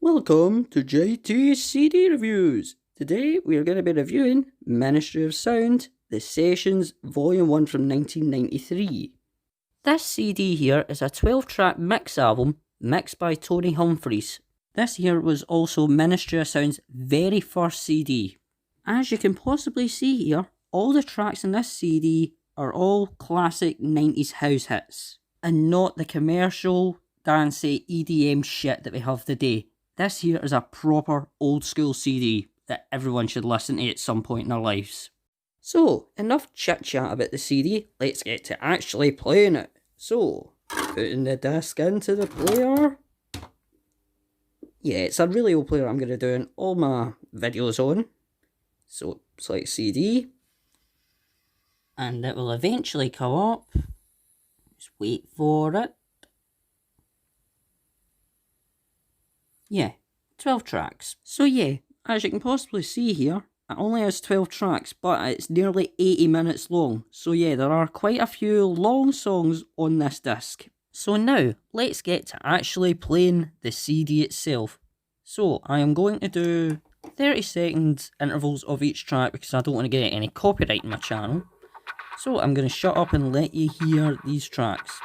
Welcome to JT's CD Reviews. Today we are going to be reviewing Ministry of Sound, The Sessions Volume 1 from 1993. This CD here is a 12-track mix album mixed by Tony Humphries. This here was also Ministry of Sound's very first CD. As you can possibly see here, all the tracks in this CD are all classic 90s house hits, and not the commercial, dancey EDM shit that we have today. This here is a proper old school CD that everyone should listen to at some point in their lives. So, enough chit chat about the CD, let's get to actually playing it. So, putting the disc into the player. Yeah, it's a really old player I'm going to do all my videos on. So, select CD. And it will eventually come up. Just wait for it. Yeah, 12 tracks. So yeah, as you can possibly see here, it only has 12 tracks, but it's nearly 80 minutes long. So yeah, there are quite a few long songs on this disc. So now, let's get to actually playing the CD itself. So I am going to do 30-second intervals of each track because I don't want to get any copyright in my channel. So I'm going to shut up and let you hear these tracks.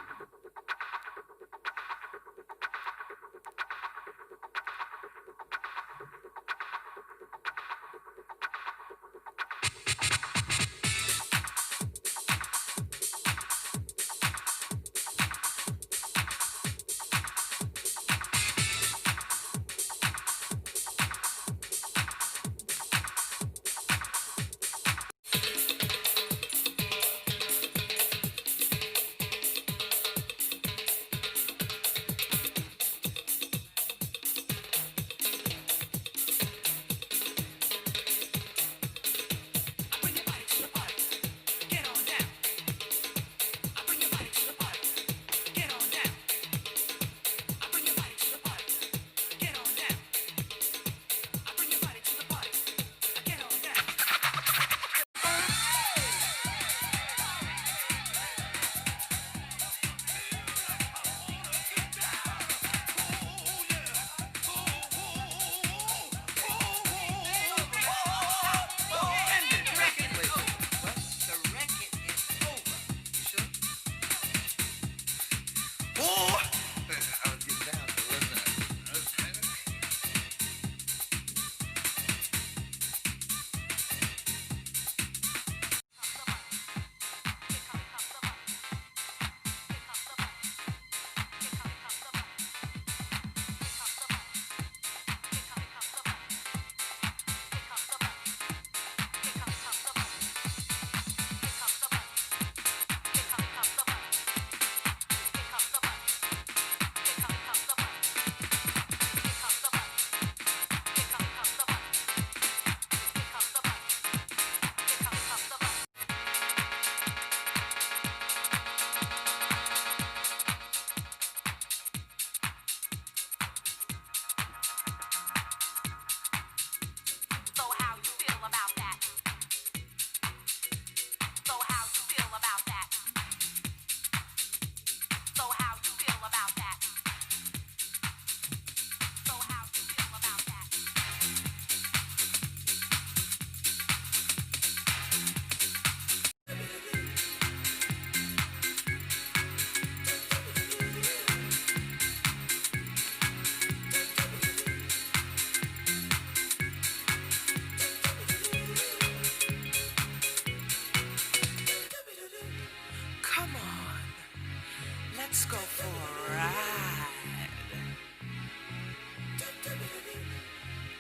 Let's go for a ride.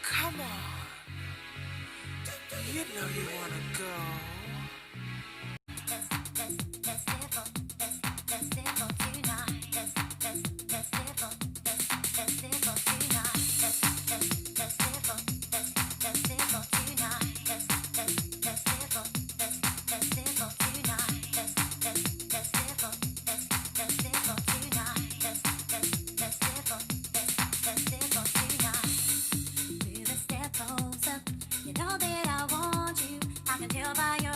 Come on. You know you wanna go. You know that I want you. I can tell by your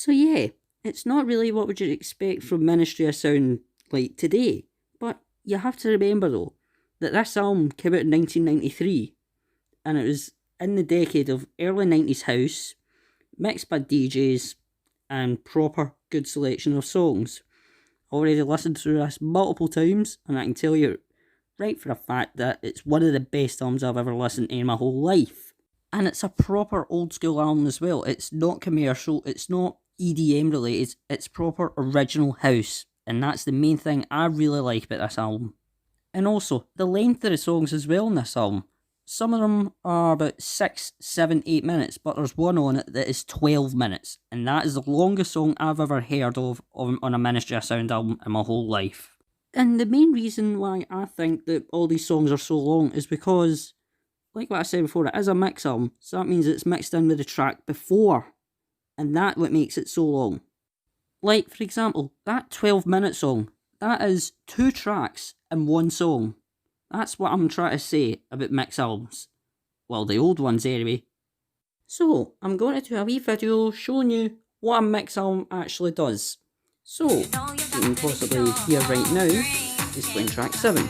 So yeah, it's not really what would you expect from Ministry of Sound like today, but you have to remember though, that this album came out in 1993, and it was in the decade of early 90s house, mixed by DJs, and proper good selection of songs. Already listened through this multiple times, and I can tell you right for a fact that it's one of the best albums I've ever listened to in my whole life. And it's a proper old school album as well. It's not commercial, it's not EDM related, it's proper original house. And that's the main thing I really like about this album. And also, the length of the songs as well in this album. Some of them are about 6, 7, 8 minutes, but there's one on it that is 12 minutes. And that is the longest song I've ever heard of on a Ministry of Sound album in my whole life. And the main reason why I think that all these songs are so long is because, like what I said before, it is a mix album, so that means it's mixed in with the track before, and that's what makes it so long. Like, for example, that 12-minute song, that is 2 tracks in one song. That's what I'm trying to say about mix albums. Well, the old ones anyway. So, I'm going to do a wee video showing you what a mix album actually does. So, you can possibly hear right now is playing track 7.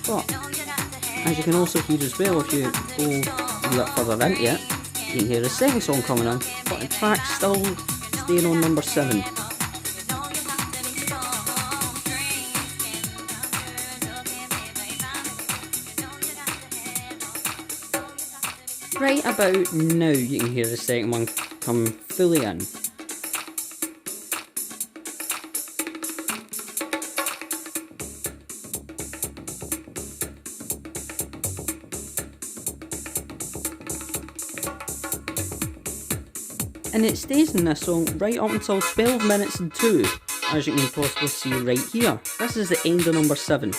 But, as you can also hear as well, if you go a bit further into it, you can hear the second song coming in, but the track's still staying on number 7. Right about now you can hear the second one come fully in. And it stays in this song right up until 12 minutes and 2, as you can possibly see right here. This is the end of number 7,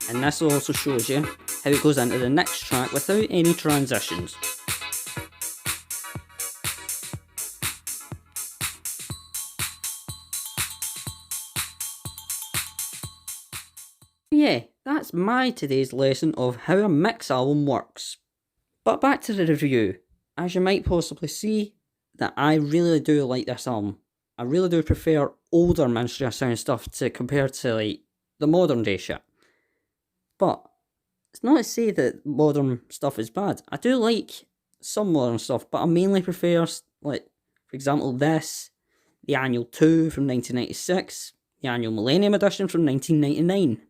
and this also shows you how it goes into the next track without any transitions. Yeah, that's my today's lesson of how a mix album works. But back to the review. As you might possibly see, that I really do like this album. I really do prefer older Ministry of Sound stuff compared to like the modern day shit. But it's not to say that modern stuff is bad. I do like some modern stuff, but I mainly prefer, like, for example, this, the Annual 2 from 1996, the Annual Millennium Edition from 1999.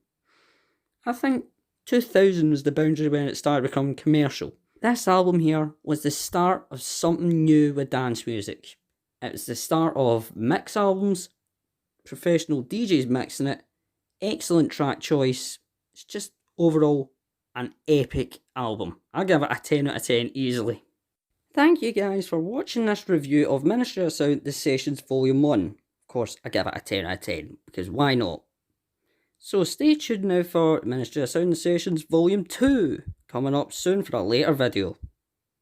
I think 2000 was the boundary when it started becoming commercial. This album here was the start of something new with dance music. It was the start of mix albums, professional DJs mixing it, excellent track choice. It's just overall an epic album. I give it a 10 out of 10 easily. Thank you guys for watching this review of Ministry of Sound The Sessions Volume 1. Of course, I give it a 10 out of 10, because why not? So stay tuned now for Ministry of Sound The Sessions Volume 2, coming up soon for a later video.